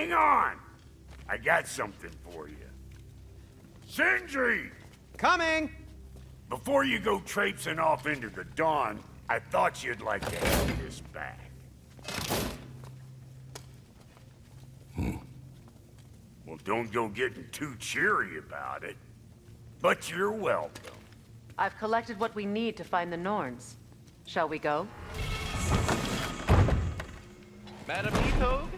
Hang on! I got something for you. Sindri! Coming! Before you go traipsing off into the dawn, I thought you'd like to have this back. Well, don't go getting too cheery about it. But you're welcome. I've collected what we need to find the Norns. Shall we go? Madam Neathog?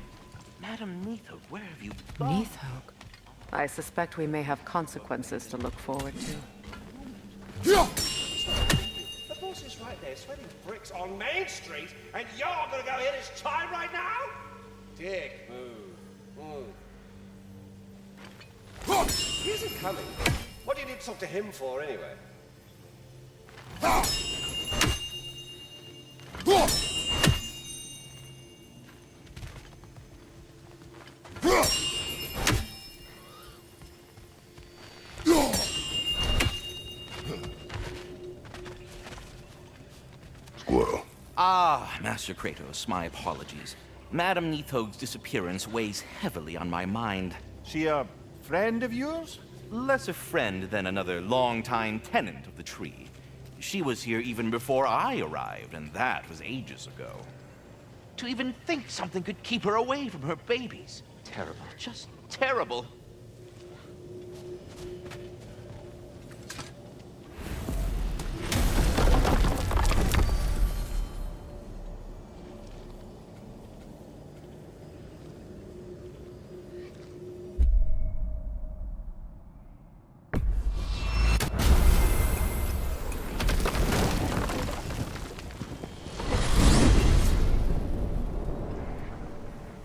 Madam Neathog, where have you gone? Neathog. I suspect we may have consequences to look forward to. The boss is right there, sweating bricks on Main Street, and you're gonna go hit his time right now? Dick, move. He isn't coming. What do you need to talk to him for, anyway? Squirrel. Ah, Master Kratos, my apologies. Madam Neathog's disappearance weighs heavily on my mind. She a friend of yours? Less a friend than another longtime tenant of the tree. She was here even before I arrived, and that was ages ago. To even think something could keep her away from her babies. Terrible, just terrible.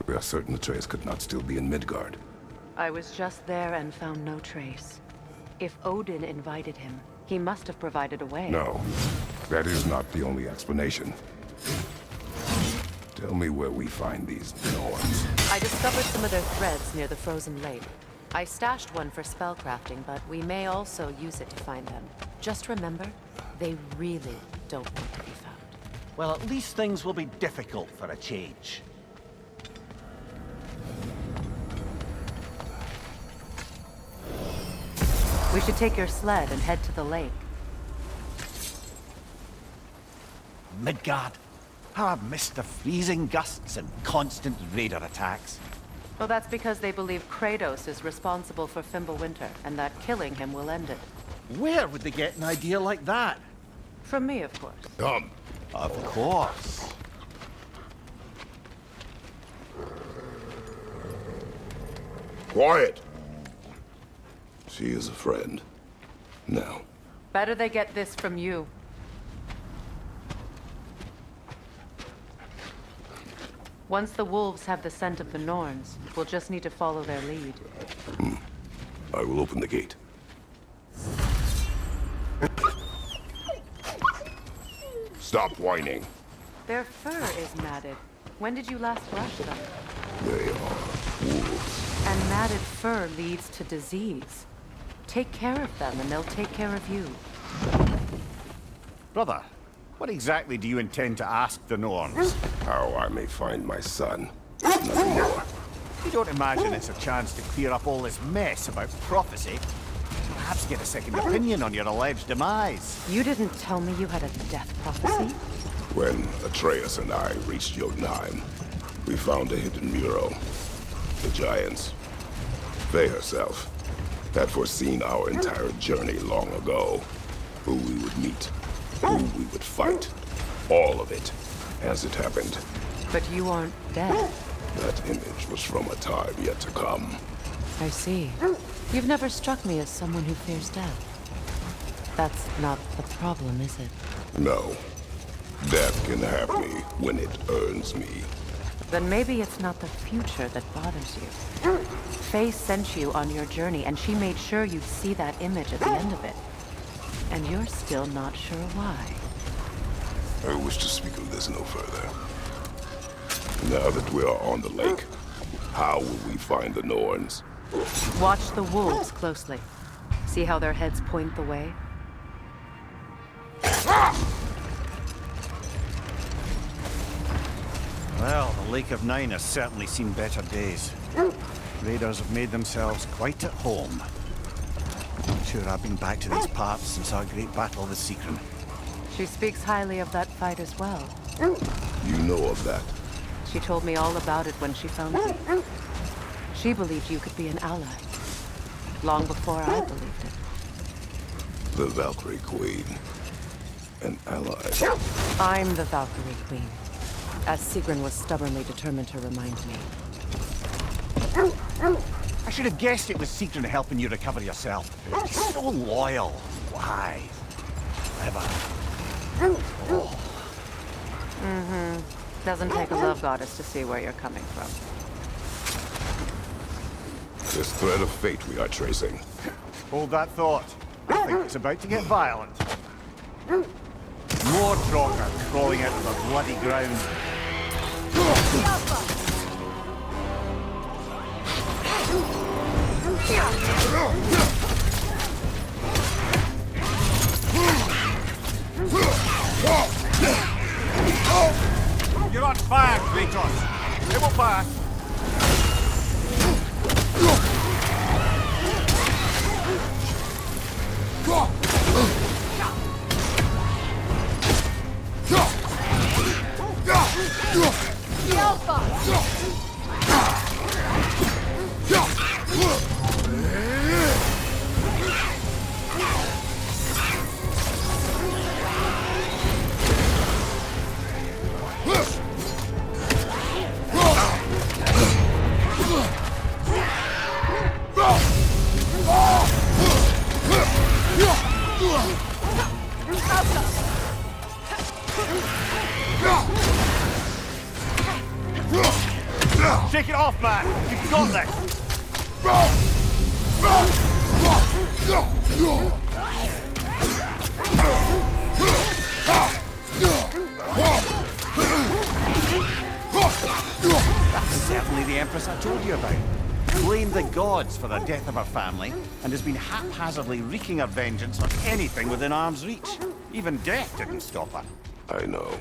We are certain Atreus could not still be in Midgard. I was just there and found no trace. If Odin invited him, he must have provided a way. No, that is not the only explanation. Tell me where we find these Norns. I discovered some of their threads near the frozen lake. I stashed one for spellcrafting, but we may also use it to find them. Just remember, they really don't want to be found. Well, at least things will be difficult for a change. We should take your sled and head to the lake. Midgard. How I've missed the freezing gusts and constant raider attacks. Well, that's because they believe Kratos is responsible for Fimbulwinter, and that killing him will end it. Where would they get an idea like that? From me, of course. Come. Of course. Quiet. She is a friend. Now. Better they get this from you. Once the wolves have the scent of the Norns, we'll just need to follow their lead. I will open the gate. Stop whining. Their fur is matted. When did you last brush them? They are wolves. And matted fur leads to disease. Take care of them, and they'll take care of you. Brother, what exactly do you intend to ask the Norns? How I may find my son. Nothing more. You don't imagine it's a chance to clear up all this mess about prophecy? Perhaps get a second opinion on your alleged demise. You didn't tell me you had a death prophecy? When Atreus and I reached Jotunheim, we found a hidden mural. The giants, Faye herself, had foreseen our entire journey long ago. Who we would meet, who we would fight. All of it, as it happened. But you aren't dead. That image was from a time yet to come. I see. You've never struck me as someone who fears death. That's not the problem, is it? No. Death can have me when it earns me. Then maybe it's not the future that bothers you. Faye sent you on your journey, and she made sure you'd see that image at the end of it. And you're still not sure why. I wish to speak of this no further. Now that we are on the lake, how will we find the Norns? Watch the wolves closely. See how their heads point the way? Well, the Lake of Nine has certainly seen better days. Raiders have made themselves quite at home. Not sure I've been back to these parts since our great battle with Secret. She speaks highly of that fight as well. You know of that? She told me all about it when she found you. She believed you could be an ally. Long before I believed it. The Valkyrie Queen. An ally. I'm the Valkyrie Queen, as Sigrun was stubbornly determined to remind me. I should have guessed it was Secret helping you recover yourself. She's so loyal. Why? Clever. Doesn't take a love goddess to see where you're coming from. This thread of fate we are tracing. Hold that thought. I think it's about to get violent. More Trog are crawling out of the bloody ground. You're on fire, Kratos! It will pass! Shake it off, man! You've got this! That's certainly the Empress I told you about. Blamed the gods for the death of her family, and has been haphazardly wreaking her vengeance on anything within arm's reach. Even death didn't stop her. I know.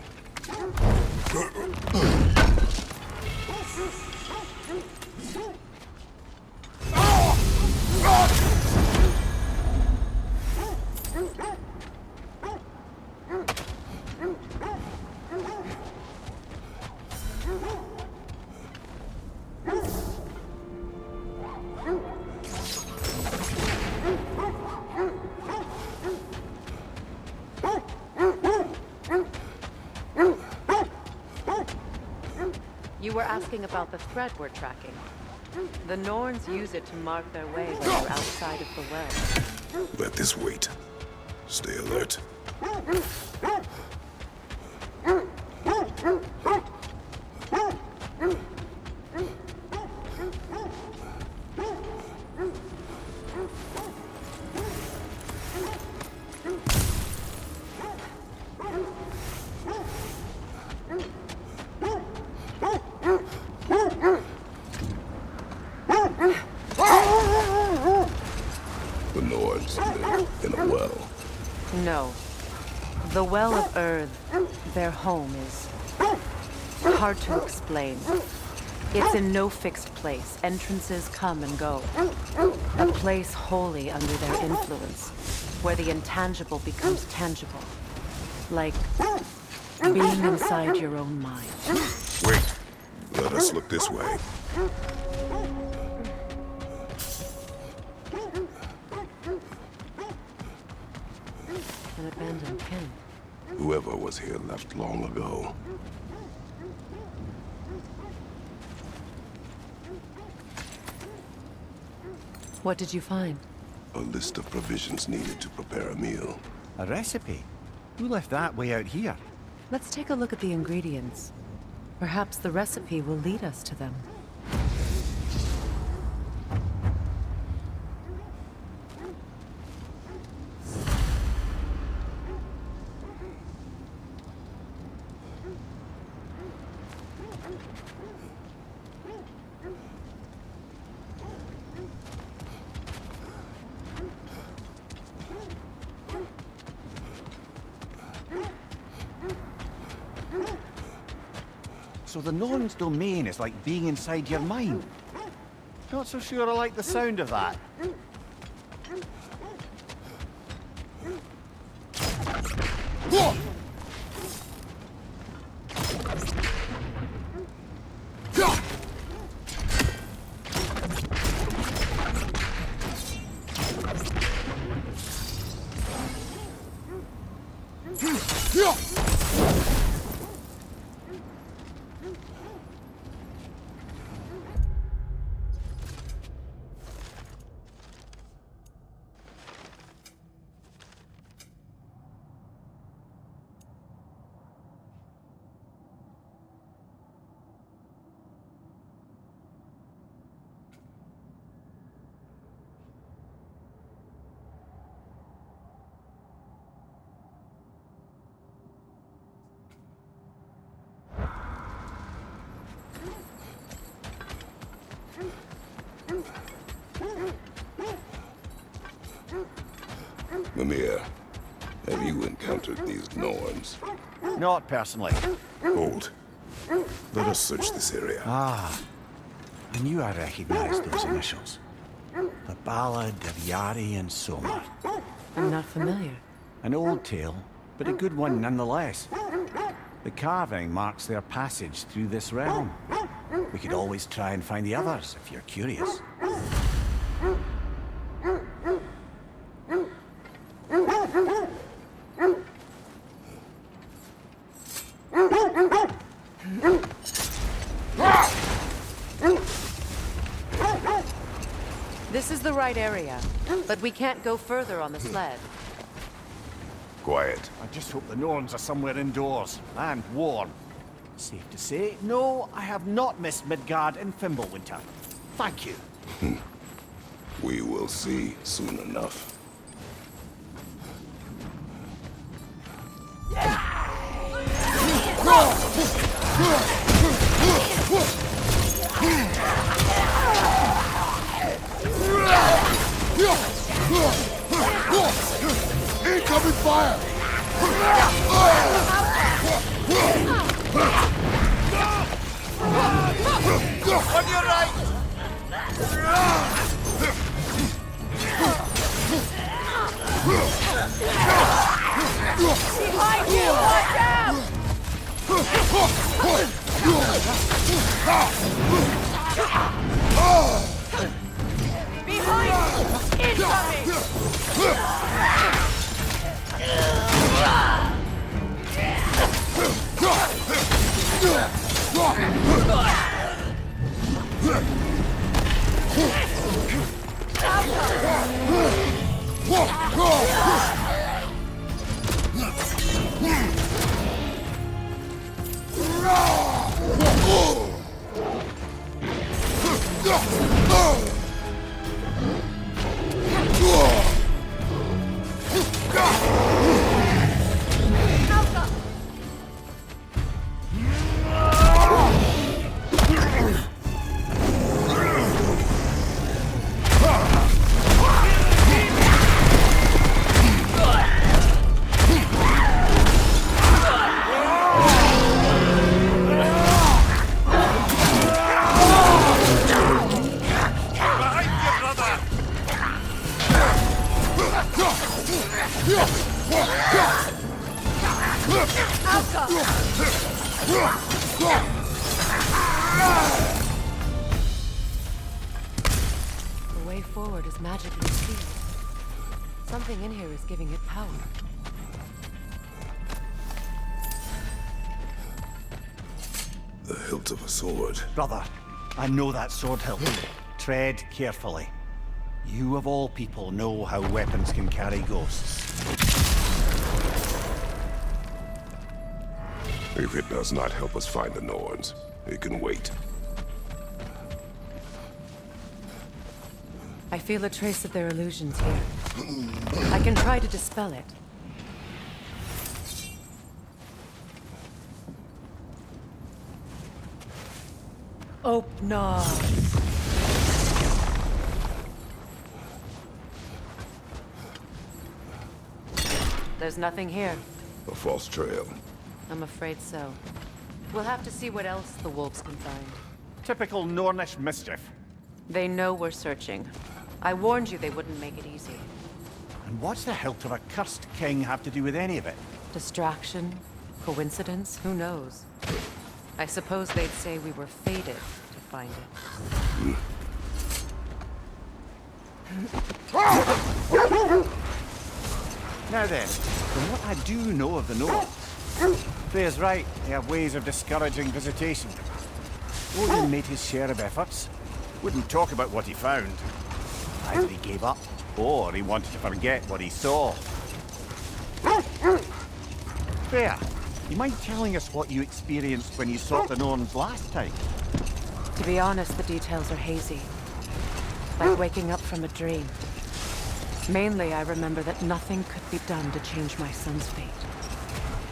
You were asking about the thread we're tracking. The Norns use it to mark their way when they're outside of the well. Let this wait. Stay alert. The Nords live in a well. No. The Well of Earth, their home, is hard to explain. It's in no fixed place. Entrances come and go. A place wholly under their influence, where the intangible becomes tangible. Like being inside your own mind. Wait. Let us look this way. An abandoned pen. Whoever was here left long ago. What did you find? A list of provisions needed to prepare a meal. A recipe? Who left that way out here? Let's take a look at the ingredients. Perhaps the recipe will lead us to them. So the Norn's domain is like being inside your mind. Not so sure I like the sound of that. Mimir, have you encountered these Norns? Not personally. Hold. Let us search this area. I knew I recognized those initials. The Ballad of Yari and Soma. I'm not familiar. An old tale, but a good one nonetheless. The carving marks their passage through this realm. We could always try and find the others, if you're curious. This is the right area, but we can't go further on the sled. Quiet. I just hope the Norns are somewhere indoors, and warm. Safe to say, no, I have not missed Midgard in Fimbulwinter. Thank you. We will see soon enough. Incoming fire! On your right! Behind you! Watch out! Behind you! Incoming! The way forward is magically sealed. Something in here is giving it power. The hilt of a sword. Brother, I know that sword hilt. Tread carefully. You of all people know how weapons can carry ghosts. If it does not help us find the Norns, it can wait. I feel a trace of their illusions here. I can try to dispel it. Open. There's nothing here. A false trail. I'm afraid so. We'll have to see what else the wolves can find. Typical Nornish mischief. They know we're searching. I warned you they wouldn't make it easy. And what's the hilt of a cursed king have to do with any of it? Distraction? Coincidence? Who knows? I suppose they'd say we were fated to find it. Now then, from what I do know of the North, Freya's right, they have ways of discouraging visitation. Odin made his share of efforts. Wouldn't talk about what he found. Either he gave up, or he wanted to forget what he saw. Freya, you mind telling us what you experienced when you sought the Norns last time? To be honest, the details are hazy. Like waking up from a dream. Mainly, I remember that nothing could be done to change my son's fate.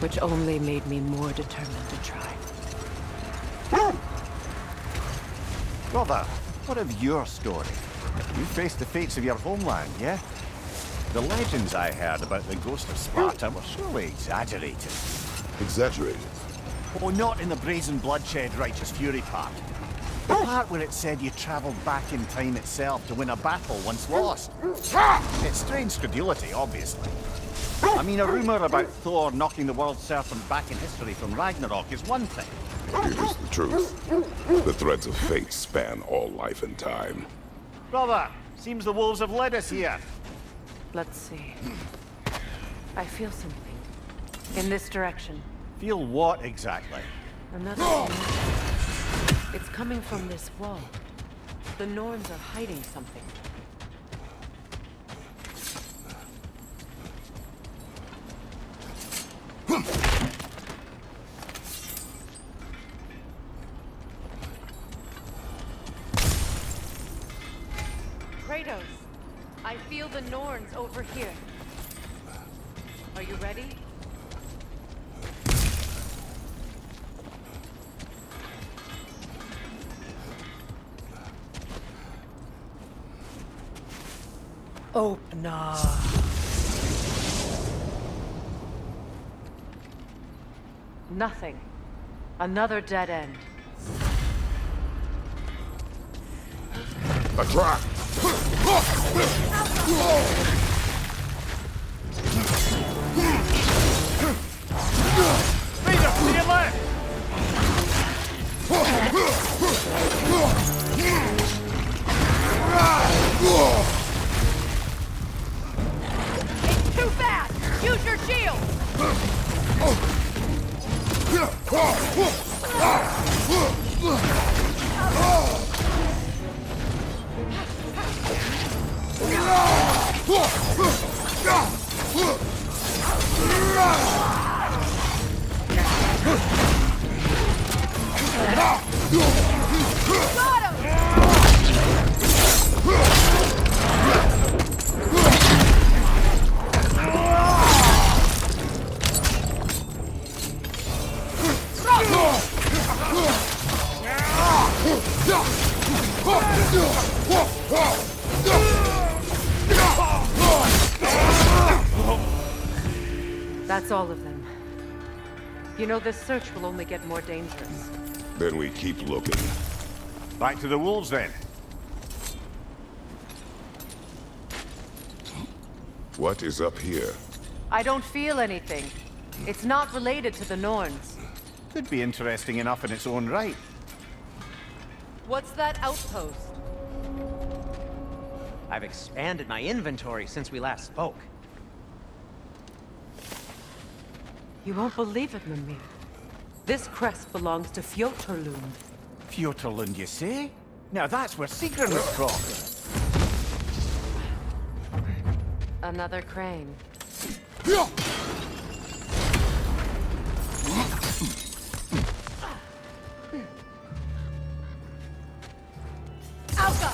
Which only made me more determined to try. Brother, what of your story? You faced the fates of your homeland, yeah? The legends I heard about the ghost of Sparta were surely exaggerated. Exaggerated. Oh, not in the brazen bloodshed righteous fury part. The part where it said you traveled back in time itself to win a battle once lost. It's strange credulity, obviously. I mean, a rumor about Thor knocking the world serpent back in history from Ragnarok is one thing. It is the truth. The threads of fate span all life and time. Brother, seems the wolves have led us here. Let's see. I feel something. In this direction. Feel what exactly? Another It's coming from this wall. The Norns are hiding something. Kratos, I feel the Norns over here. Are you ready? Open up. Nothing. Another dead end. A trap! Raider, to your left! It's too fast! Use your shield! Got him! That's all of them. You know, this search will only get more dangerous. Then we keep looking. Back to the wolves, then. What is up here? I don't feel anything. It's not related to the Norns. Could be interesting enough in its own right. What's that outpost? I've expanded my inventory since we last spoke. You won't believe it, Mimir. This crest belongs to Fjotorlund. Fjotorlund, you say? Now that's where Sigrun was from. Another crane. Alka!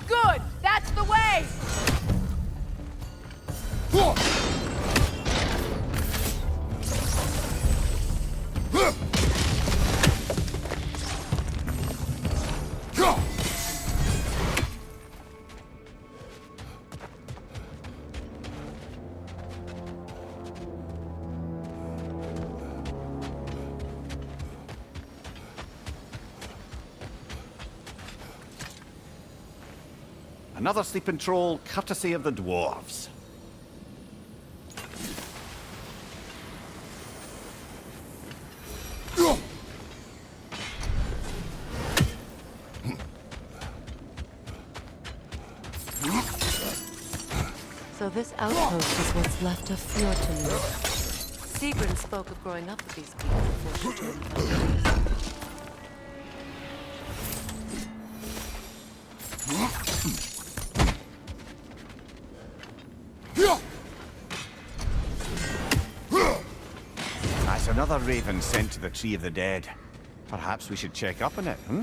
Good! That's the way! Another sleeping troll, courtesy of the dwarves. So this outpost is what's left of Fjortunu. Sigrun spoke of growing up with these people before she joined the Vikings. That's another raven sent to the Tree of the Dead. Perhaps we should check up on it, hmm?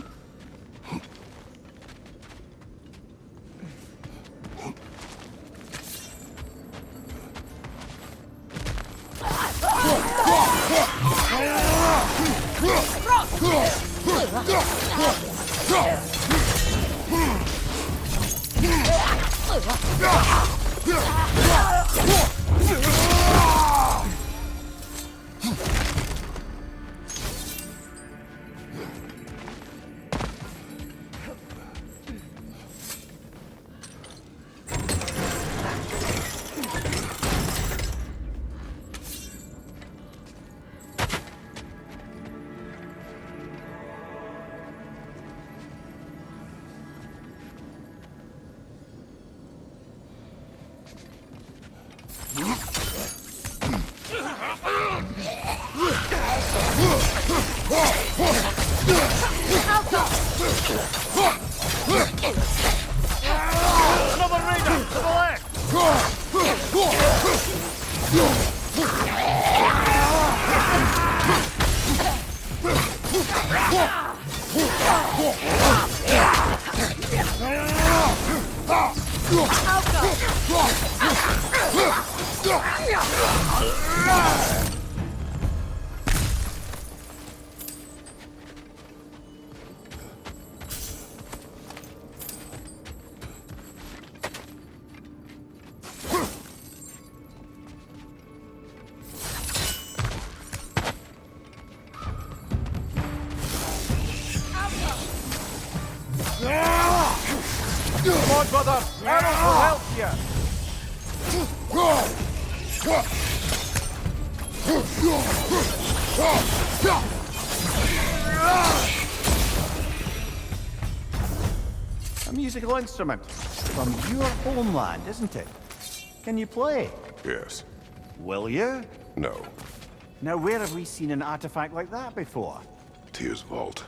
Another raider! To the left! Come on, brother! Arrows will help you! A musical instrument from your homeland, isn't it? Can you play? Yes. Will you? No. Now, where have we seen an artifact like that before? Tyr's vault.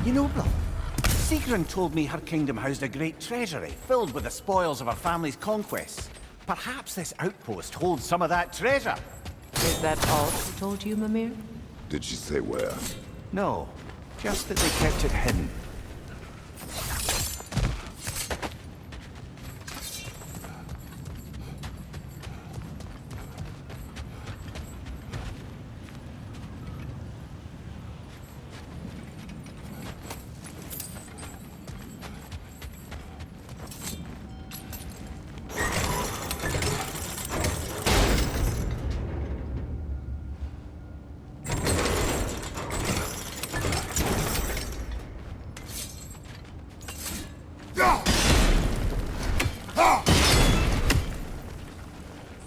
You know, brother, Sigrun told me her kingdom housed a great treasury filled with the spoils of her family's conquests. Perhaps this outpost holds some of that treasure. Is that all she told you, Mimir? Did she say where? No, just that they kept it hidden.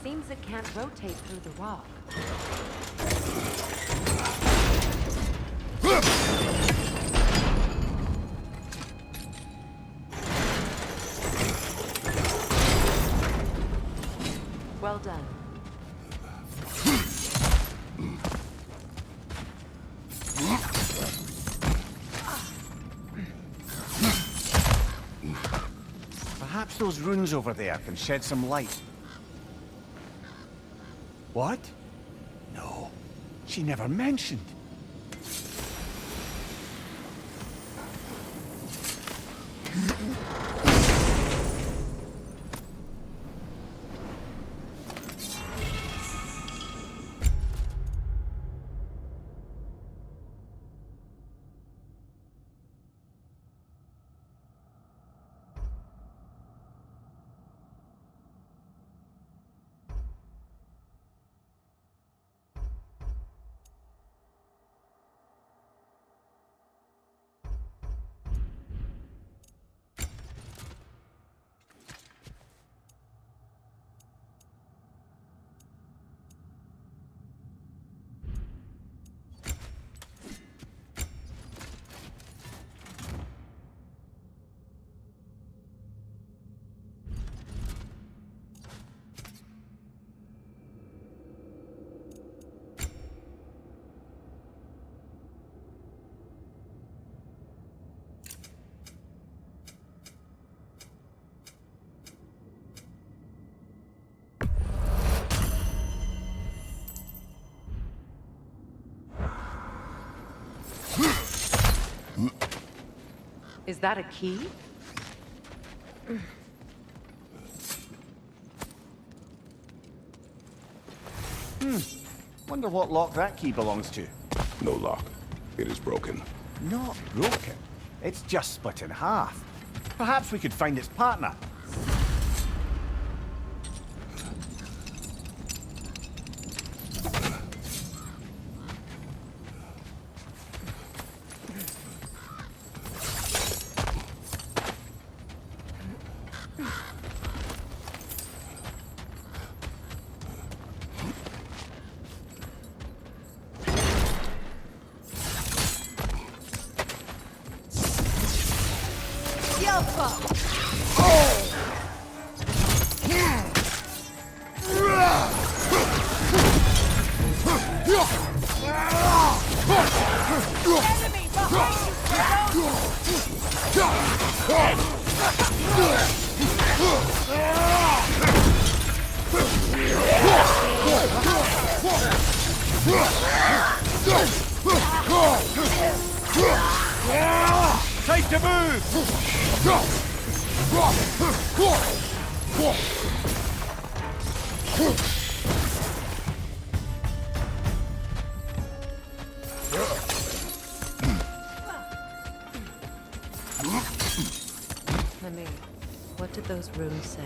Seems it can't rotate through the rock. Well done. Perhaps those runes over there can shed some light. What? No, she never mentioned. Is that a key? Wonder what lock that key belongs to. No lock. It is broken. Not broken. It's just split in half. Perhaps we could find its partner. Time to move! Mimir, what did those runes say?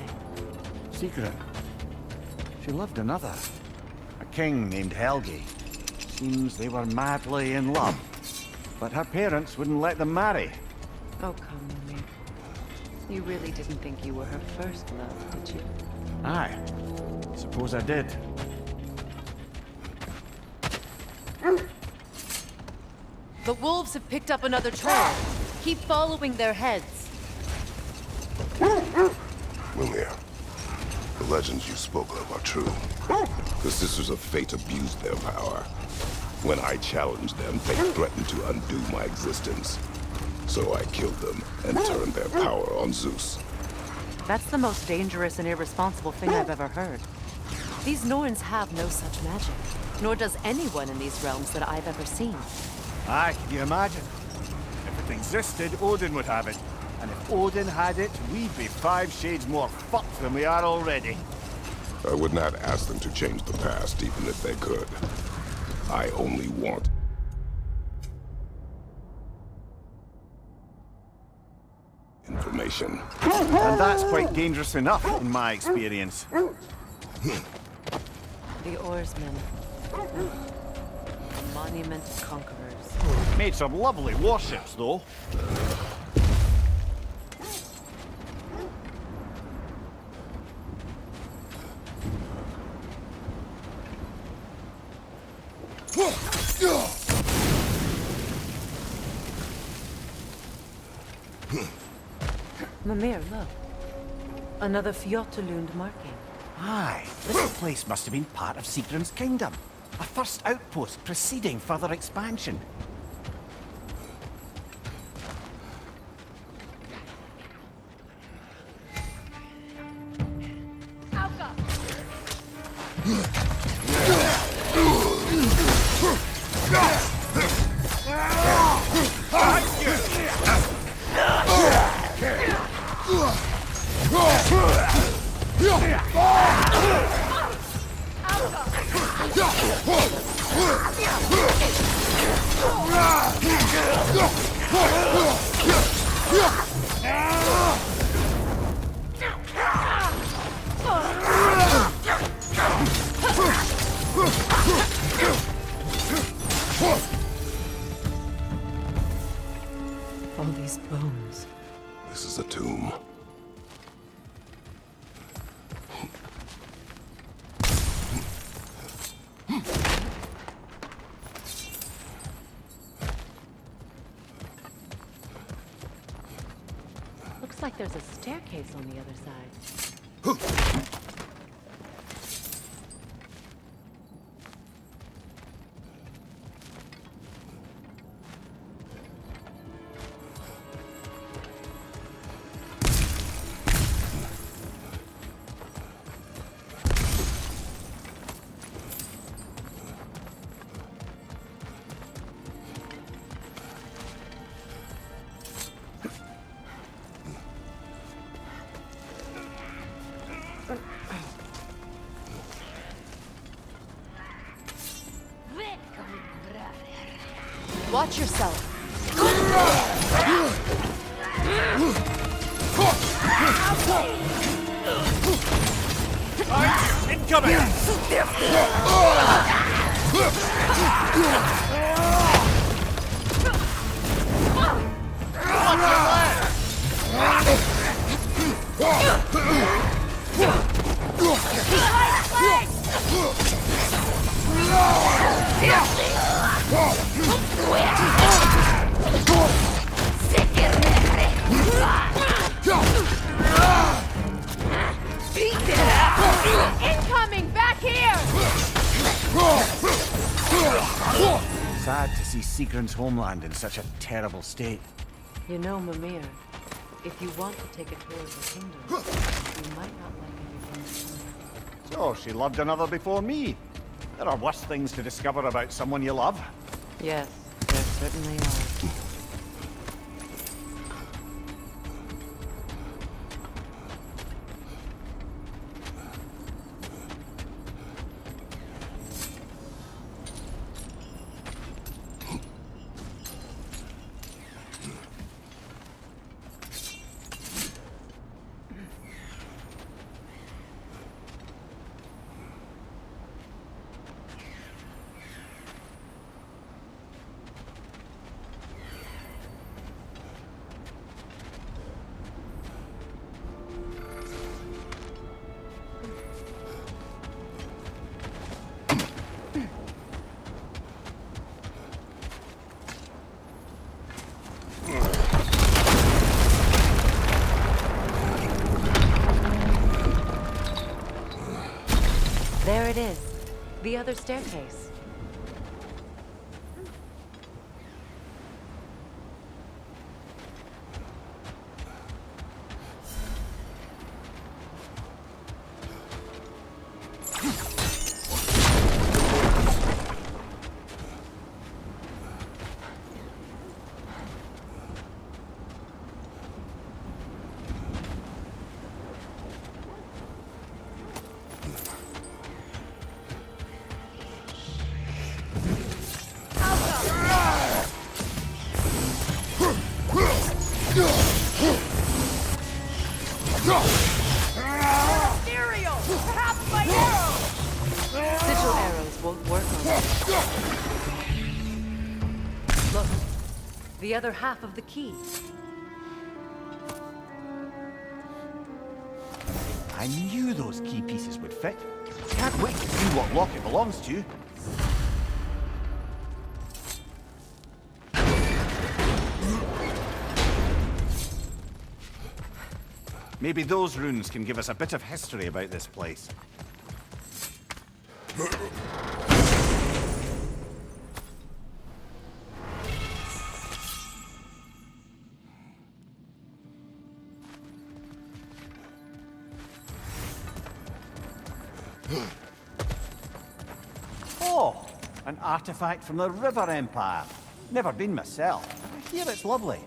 Secret. She loved another. A king named Helgi. Seems they were madly in love. But her parents wouldn't let them marry. Oh, come, Mimir. You really didn't think you were her first love, did you? Aye. Suppose I did. The wolves have picked up another trail. Keep following their heads. Mimir, the legends you spoke of are true. The Sisters of Fate abused their power. When I challenged them, they threatened to undo my existence. So I killed them and turned their power on Zeus. That's the most dangerous and irresponsible thing I've ever heard. These Norns have no such magic, nor does anyone in these realms that I've ever seen. Aye, can you imagine? If it existed, Odin would have it. And if Odin had it, we'd be 5 shades more fucked than we are already. I would not ask them to change the past, even if they could. I only want information. And that's quite dangerous enough, in my experience. The oarsmen. A monument of conquerors. Made some lovely warships, though. Mimir, look. Another Fjotalund marking. Aye, this place must have been part of Sigrun's kingdom. A first outpost preceding further expansion. All these bones. This is a tomb. Looks like there's a staircase on the other side. Watch yourself. Incoming! Incoming! Back here! Sad to see Sigrun's homeland in such a terrible state. You know, Mimir, if you want to take a tour of the kingdom, you might not like everything. So, she loved another before me. There are worse things to discover about someone you love. Yes, there certainly are. There it is. The other staircase. Ethereal! Half my arrows! Sigil arrows won't work on this. Look, the other half of the key. I knew those key pieces would fit. Can't wait to see what lock it belongs to. Maybe those runes can give us a bit of history about this place. Oh, an artifact from the River Empire. Never been myself. I hear it's lovely.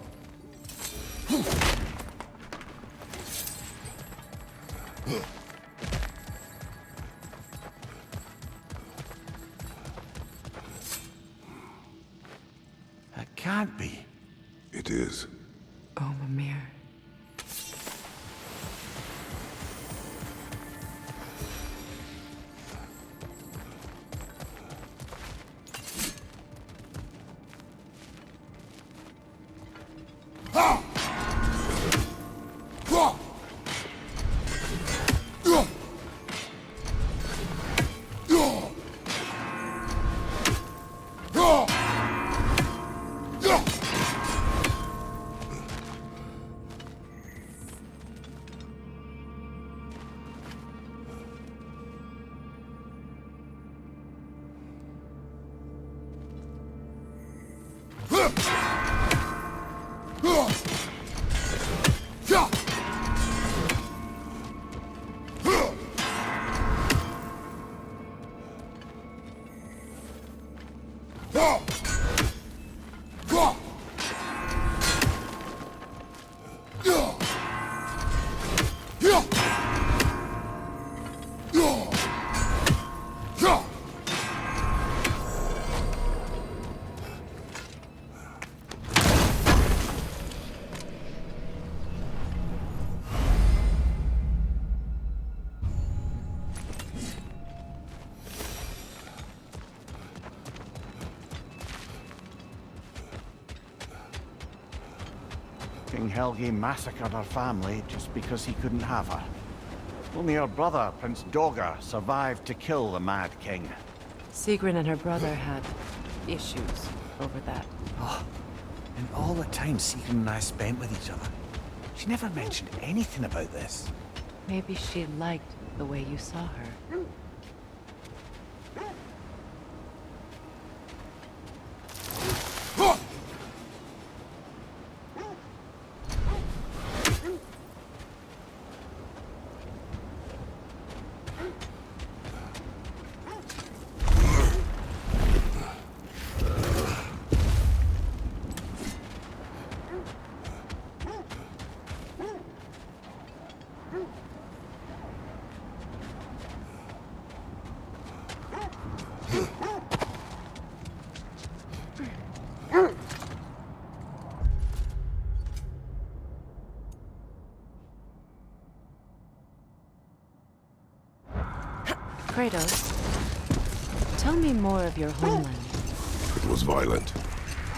It can't be. It is. Oh, Mimir. King Helgi massacred her family just because he couldn't have her. Only her brother, Prince Dogger, survived to kill the Mad King. Sigrun and her brother had issues over that. Oh, and all the time Sigrun and I spent with each other, she never mentioned anything about this. Maybe she liked the way you saw her. Kratos, tell me more of your homeland. It was violent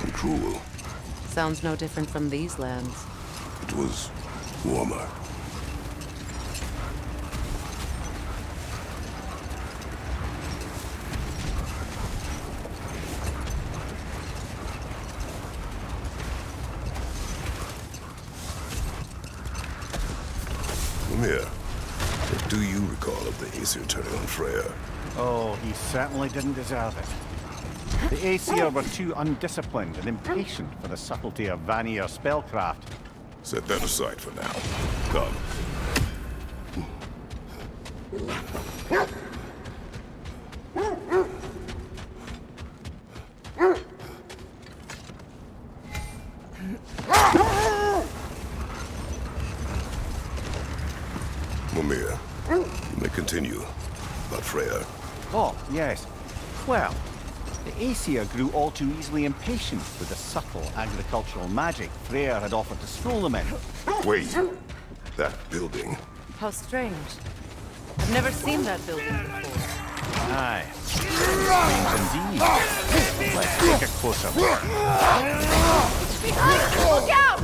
and cruel. Sounds no different from these lands. It was warmer. Mimir, what do you recall of the Aesir turning on Freya? Oh, he certainly didn't deserve it. The Aesir were too undisciplined and impatient for the subtlety of Vanir spellcraft. Set that aside for now. Come. Mimir, you may continue. About Freya. Oh, yes. Well, The Aesir grew all too easily impatient with the subtle agricultural magic Freyr had offered to school them in. Wait. That building. How strange. I've never seen that building before. Aye. Strange indeed. Let's take a closer look. Behind you! Look out!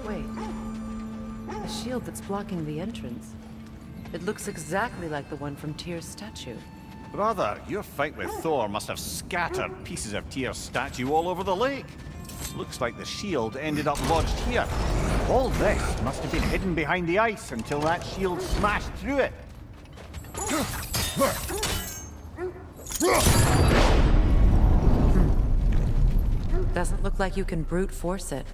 Wait. The shield that's blocking the entrance. It looks exactly like the one from Tyr's statue. Brother, your fight with Thor must have scattered pieces of Tyr's statue all over the lake. Looks like the shield ended up lodged here. All this must have been hidden behind the ice until that shield smashed through it. Doesn't look like you can brute force it.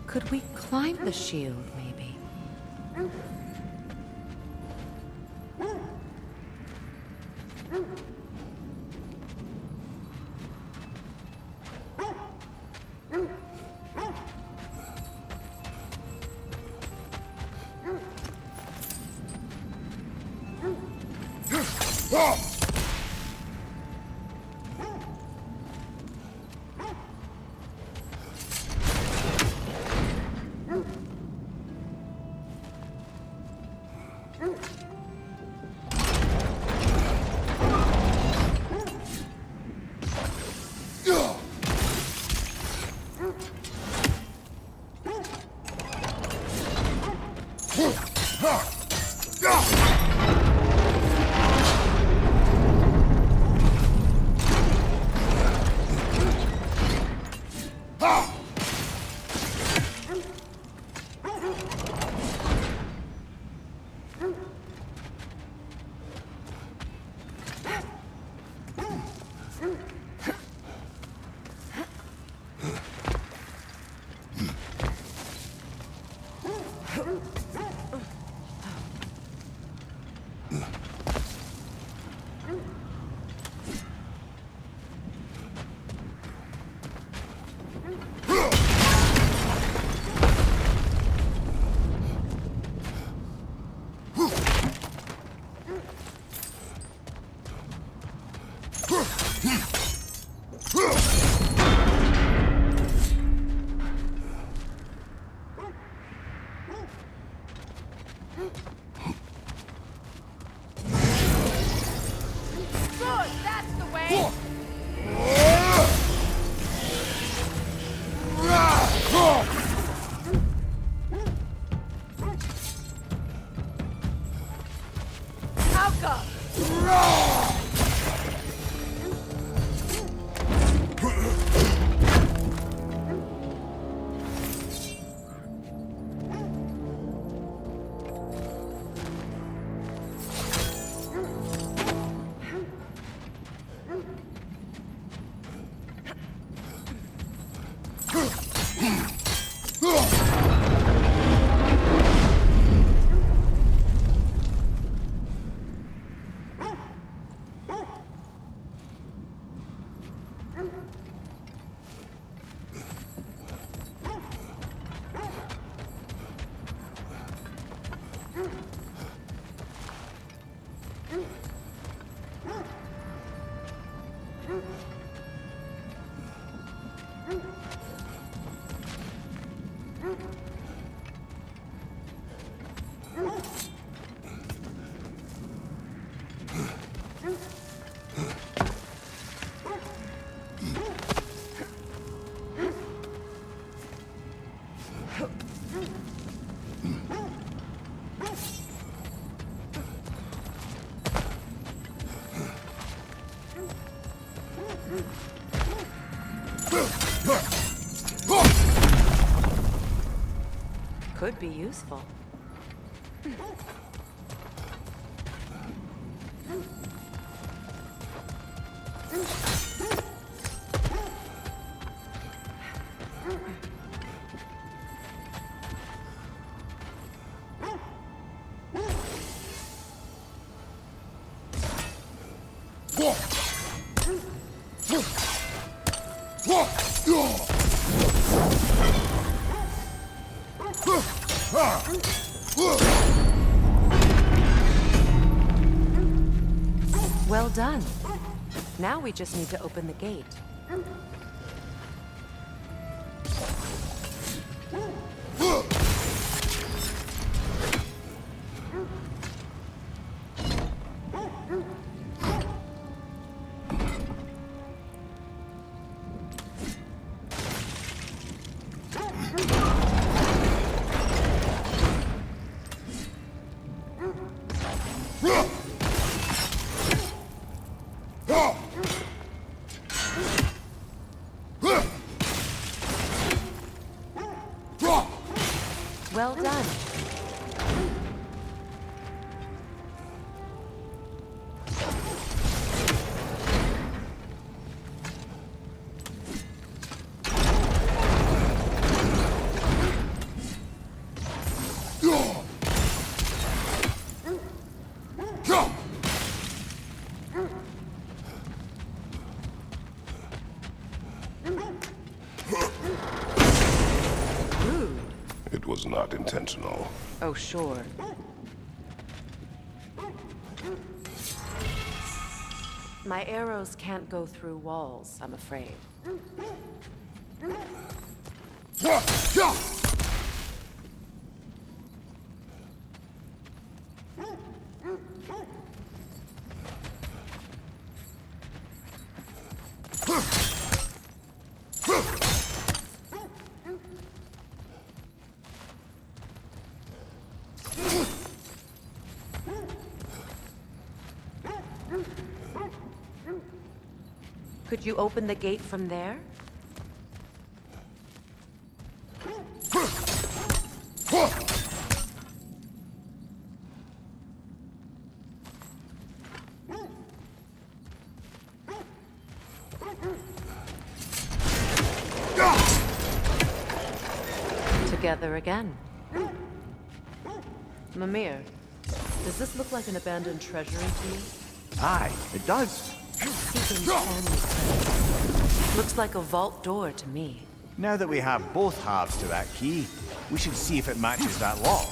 Could we climb the shield, maybe? Could be useful. Well done. Now we just need to open the gate. Well done. It was not intentional. Oh, sure. My arrows can't go through walls, I'm afraid. Could you open the gate from there? Together again. Mimir, does this look like an abandoned treasury to you? Aye, it does. Looks like a vault door to me. Now that we have both halves to that key, we should see if it matches that lock.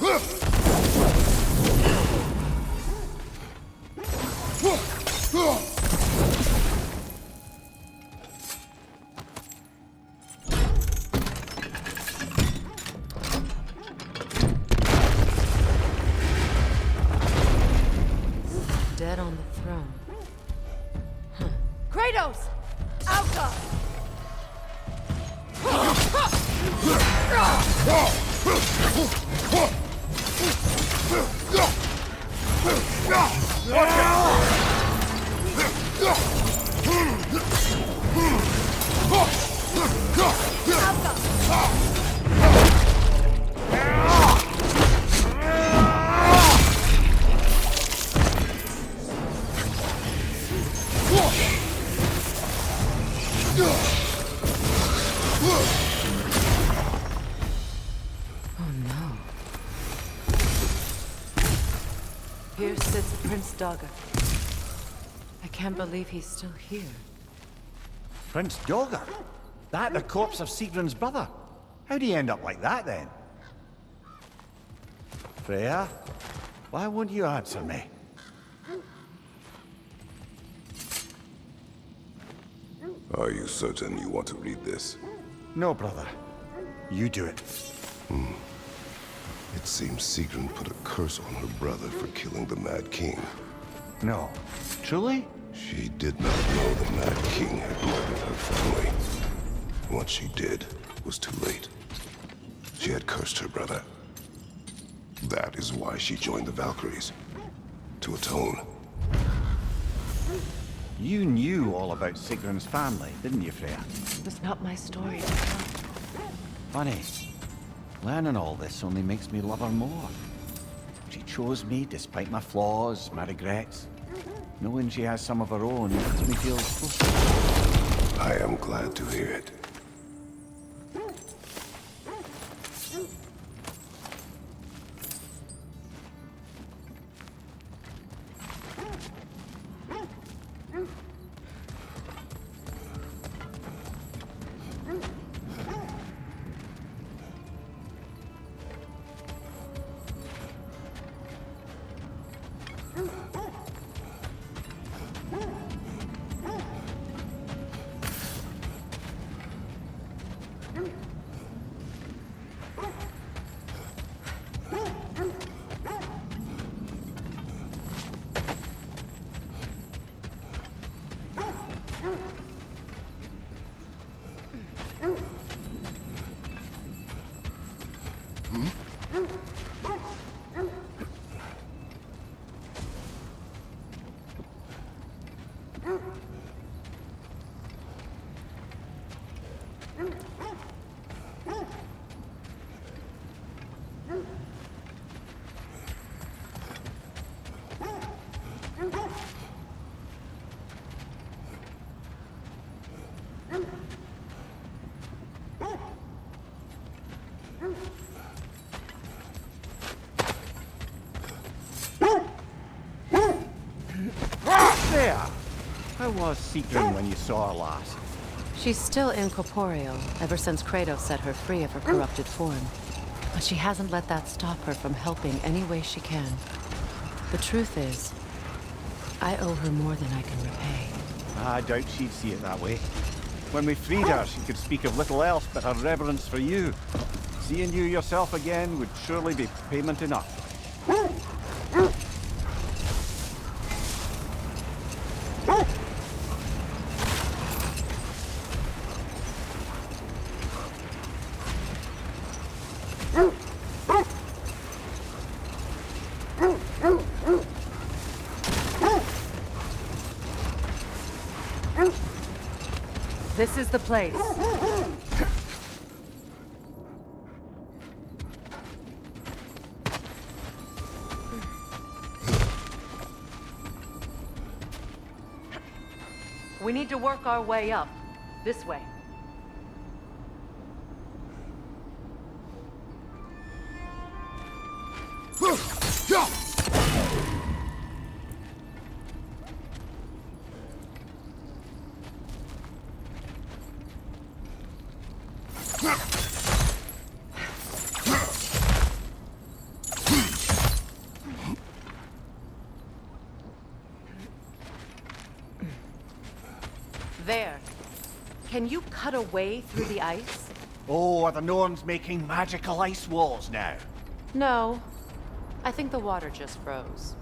Dead on the throne. Kratos! Alka! Oh no. Here sits Prince Dagger. I can't believe he's still here. Prince Dagger? That the corpse of Sigrun's brother? How'd he end up like that then? Freya, why won't you answer me? Are you certain you want to read this? No, brother. You do it. It seems Sigrun put a curse on her brother for killing the Mad King. No. Truly? She did not know the Mad King had murdered her family. What she did was too late. She had cursed her brother. That is why she joined the Valkyries. To atone. You knew all about Sigrun's family, didn't you, Freya? It was not my story to tell. Funny. Learning all this only makes me love her more. She chose me despite my flaws, my regrets. Knowing she has some of her own makes me feel close. I am glad to hear it. There! How was Sigrun when you saw her last? She's still incorporeal, ever since Kratos set her free of her corrupted form. But she hasn't let that stop her from helping any way she can. The truth is, I owe her more than I can repay. I doubt she'd see it that way. When we freed her, she could speak of little else but her reverence for you. Seeing you yourself again would surely be payment enough. This is the place. We need to work our way up. This way. There. Can you cut a way through the ice? Oh, are the Norns making magical ice walls now? No. I think the water just froze.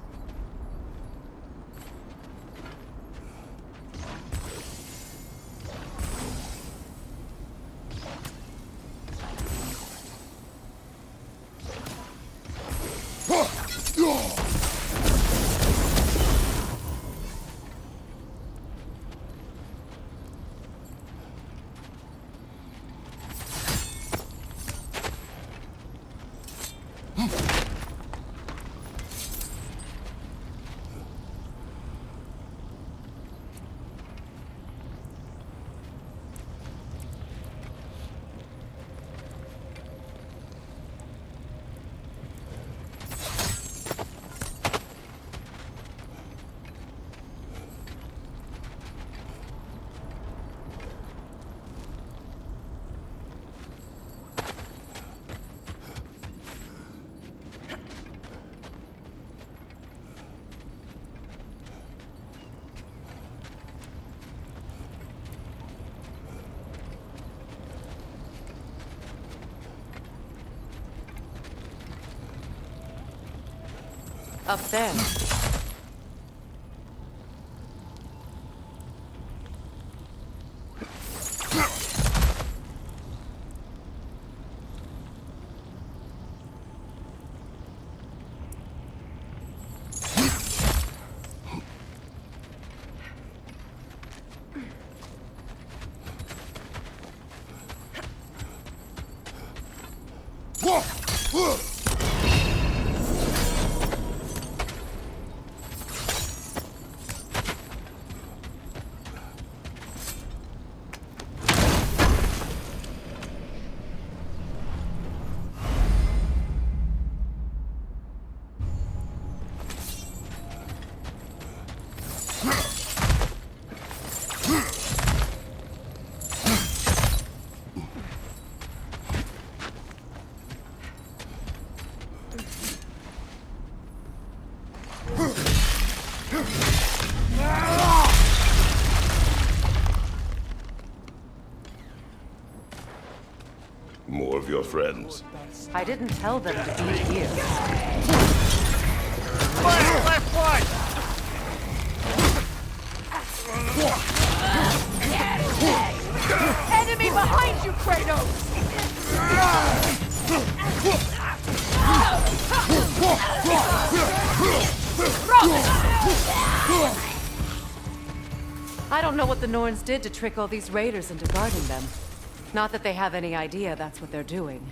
Up there. More of your friends. I didn't tell them to be here. Left one! Enemy behind you, Kratos! I don't know what the Norns did to trick all these raiders into guarding them. Not that they have any idea that's what they're doing.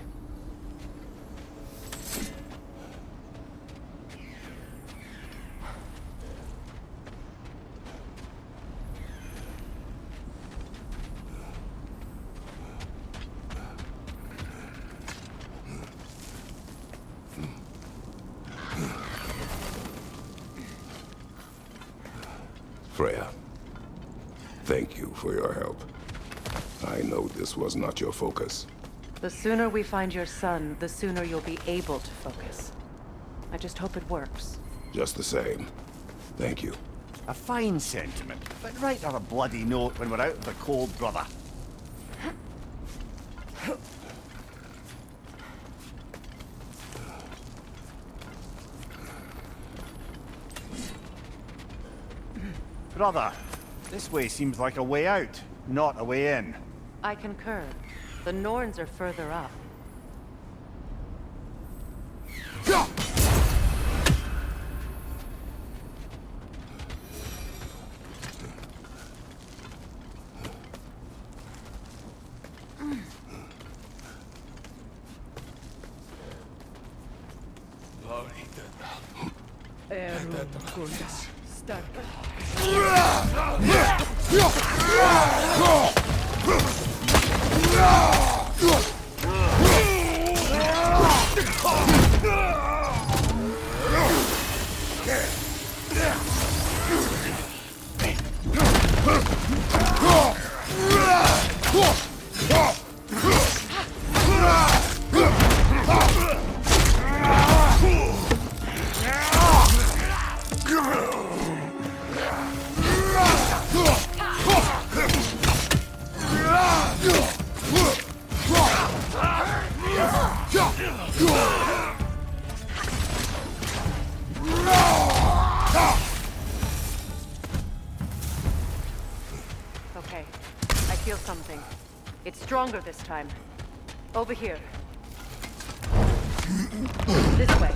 Freya, thank you for your help. I know this was not your focus. The sooner we find your son, the sooner you'll be able to focus. I just hope it works. Just the same, thank you. A fine sentiment, but write on a bloody note when we're out of the cold, brother. Brother, this way seems like a way out, not a way in. I concur. The Norns are further up. Okay, I feel something. It's stronger this time. Over here. This way.